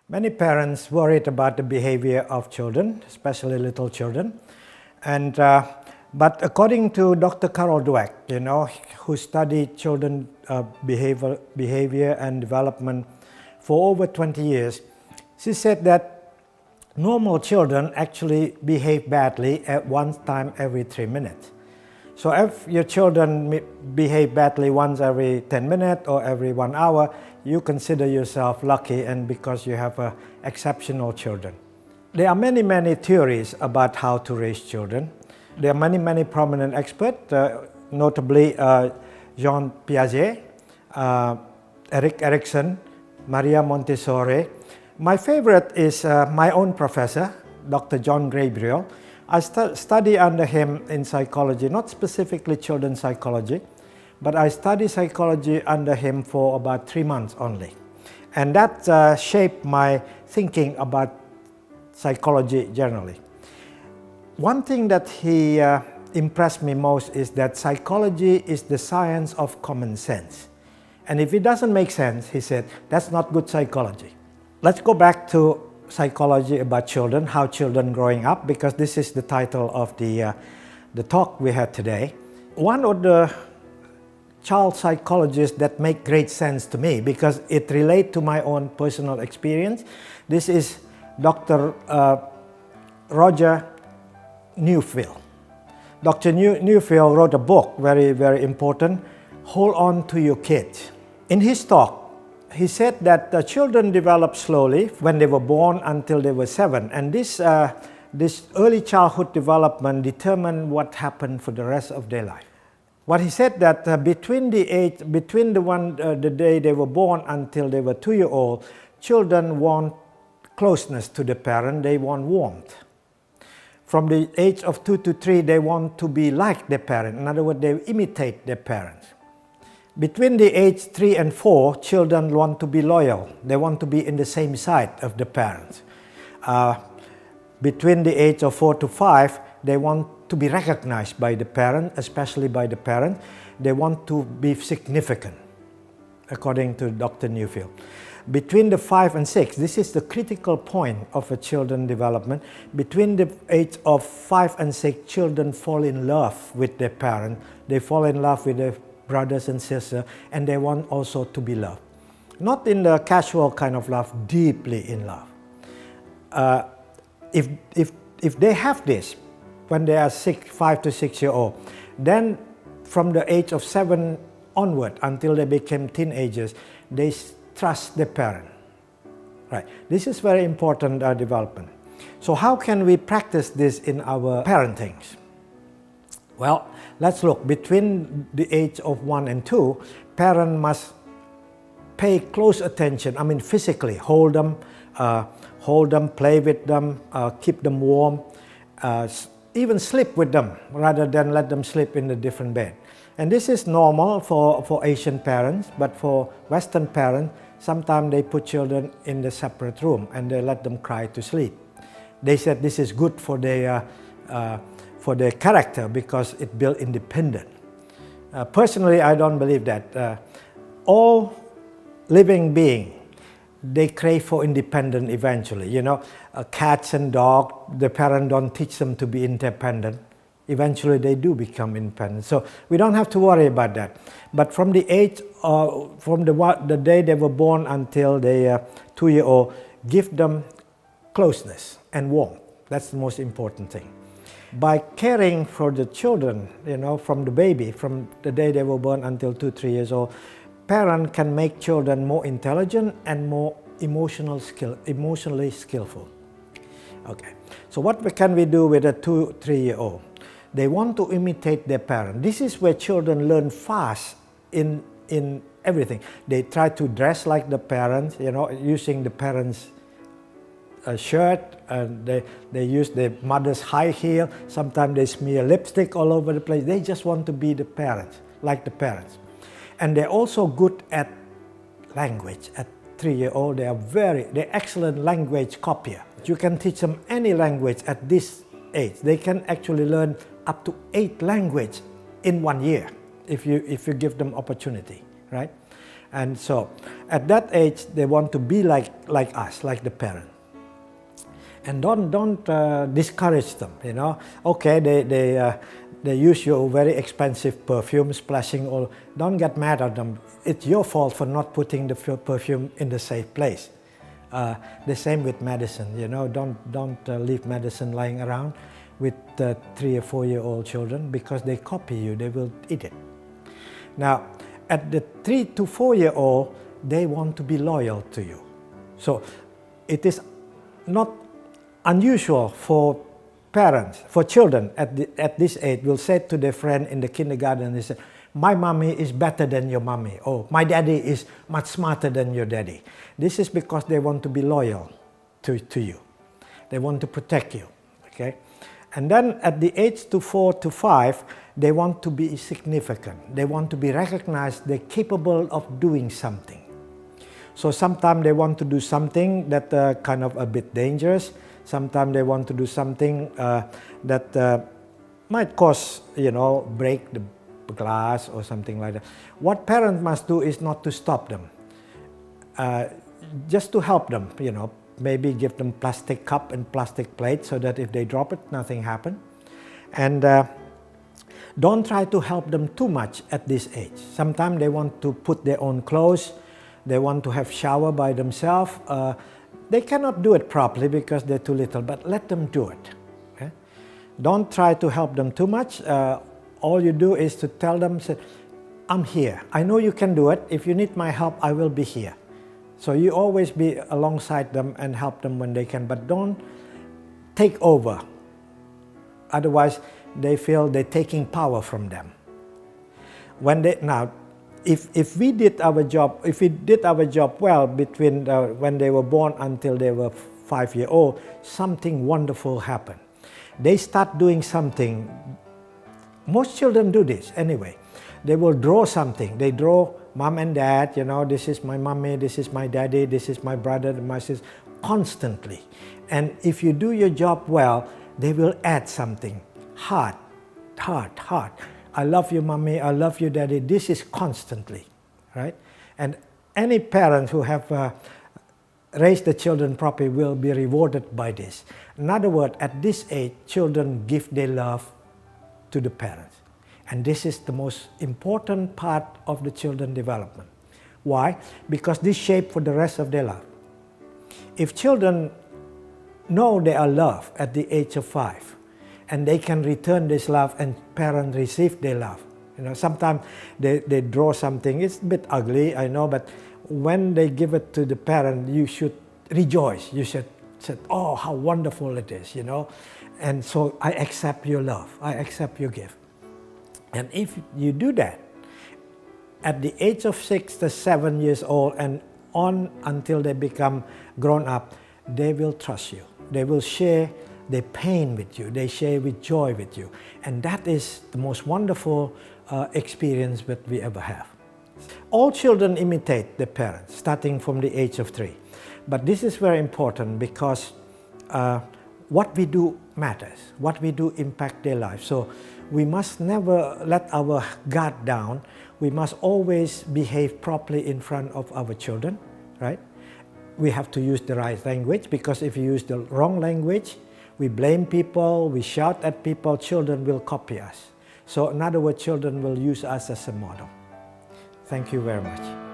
Many parents worried about the behavior of children, especially little children. But according to Dr. Carol Dweck, who studied children behavior and development for over 20 years, she said that normal children actually behave badly at one time every 3 minutes. So if your children behave badly once every 10 minutes or every 1 hour, you consider yourself lucky and because you have exceptional children. There are many theories about how to raise children. There are many prominent experts, notably Jean Piaget, Erik Erikson, Maria Montessori. My favorite is my own professor, Dr. John Gabriel. I study under him in psychology, not specifically children's psychology, but I study psychology under him for about 3 months only. And that shaped my thinking about psychology generally. One thing that he impressed me most is that psychology is the science of common sense. And if it doesn't make sense, he said, that's not good psychology. Let's go back to psychology about children, how children growing up, because this is the title of the talk we had today. One of the child psychologists that make great sense to me because it relates to my own personal experience. This is Dr. Roger Neufeld. Dr. Neufeld wrote a book, very important, Hold On to Your Kids. In his talk, he said that the children develop slowly when they were born until they were 7, and this early childhood development determined what happened for the rest of their life. What he said that between the day they were born until they were 2-year-old, children want closeness to the parent, they want warmth. From the age of 2 to 3, they want to be like their parent. In other words, they imitate their parents. Between the age 3 and 4, children want to be loyal. They want to be in the same side of the parents. Between the age of 4 to 5, they want to be recognized by the parent, especially by the parent. They want to be significant, according to Dr. Neufeld. Between the 5 and 6, this is the critical point of a children's development. Between the age of 5 and 6, children fall in love with their parent. They fall in love with their brothers and sisters, and they want also to be loved. Not in the casual kind of love, deeply in love. If they have this, when they are 5 to 6 years old, then from the age of 7 onward until they become teenagers, they trust their parent. Right. This is very important development. So how can we practice this in our parenting? Well, let's look. Between the age of 1 and 2, parents must pay close attention. I mean, physically hold them, play with them, keep them warm, even sleep with them rather than let them sleep in a different bed. And this is normal for Asian parents, but for Western parents, sometimes they put children in the separate room and they let them cry to sleep. They said this is good for their character because it builds independence. Personally, I don't believe that. All living beings, they crave for independence eventually. Cats and dogs, the parents don't teach them to be independent. Eventually, they do become independent. So we don't have to worry about that. But from the age, from the day they were born until they are 2-year-old, give them closeness and warmth. That's the most important thing. By caring for the children, from the baby, from the day they were born until 2-3 years old, parents can make children more intelligent and more emotionally skillful. Okay, so what can we do with a 2-3-year-old? They want to imitate their parent. This is where children learn fast in everything. They try to dress like the parents, using the parents' shirt, and they use their mother's high heel. Sometimes they smear lipstick all over the place. They just want to be the parents, like the parents. And they're also good at language. At 3-year-old, they're excellent language copier. You can teach them any language at this age. They can actually learn up to 8 languages in 1 year if you give them opportunity, right? And so At that age, they want to be like us, like the parent. And don't discourage them, you know. Okay, they use your very expensive perfume, splashing all. Don't get mad at them. It's your fault for not putting the perfume in the safe place. The same with medicine, you know. Don't leave medicine lying around with 3 or 4-year-old children, because they copy you. They will eat it. Now, at the 3 to 4-year-old, they want to be loyal to you. So it is not unusual for parents, for children at this age will say to their friend in the kindergarten, they say, my mommy is better than your mommy, or my daddy is much smarter than your daddy. This is because they want to be loyal to you. They want to protect you, okay? And then at the age to 4 to 5, they want to be significant. They want to be recognized. They're capable of doing something. So sometimes they want to do something that kind of a bit dangerous. Sometimes they want to do something that might cause, you know, break the glass or something like that. What parents must do is not to stop them, just to help them, you know, maybe give them plastic cup and plastic plate so that if they drop it, nothing happens. And don't try to help them too much at this age. Sometimes they want to put their own clothes. They want to have shower by themselves. They cannot do it properly because they're too little, but let them do it. Okay? Don't try to help them too much. All you do is to tell them, say, I'm here. I know you can do it. If you need my help, I will be here. So you always be alongside them and help them when they can, but don't take over. Otherwise, they feel they're taking power from them. If we did our job well between when they were born until they were 5-year-old, something wonderful happened. They start doing something. Most children do this anyway. They will draw something. They draw mom and dad, you know, this is my mommy, this is my daddy, this is my brother, my sister, constantly. And if you do your job well, they will add something. Heart. I love you, mommy, I love you, daddy. This is constantly, right? And any parents who have raised the children properly will be rewarded by this. In other words, at this age, children give their love to the parents. And this is the most important part of the children's development. Why? Because this shapes for the rest of their life. If children know they are loved at the age of 5, and they can return this love and parents receive their love. You know, sometimes they draw something, it's a bit ugly, I know, but when they give it to the parent, you should rejoice. You should say, oh, how wonderful it is, you know. And so I accept your love, I accept your gift. And if you do that, at the age of 6 to 7 years old and on until they become grown up, they will trust you. They will share their pain with you. They share with joy with you. And that is the most wonderful experience that we ever have. All children imitate their parents, starting from the age of 3. But this is very important because what we do matters. What we do impacts their life. So we must never let our guard down. We must always behave properly in front of our children, right? We have to use the right language, because if you use the wrong language, we blame people, we shout at people, children will copy us. So in other words, children will use us as a model. Thank you very much.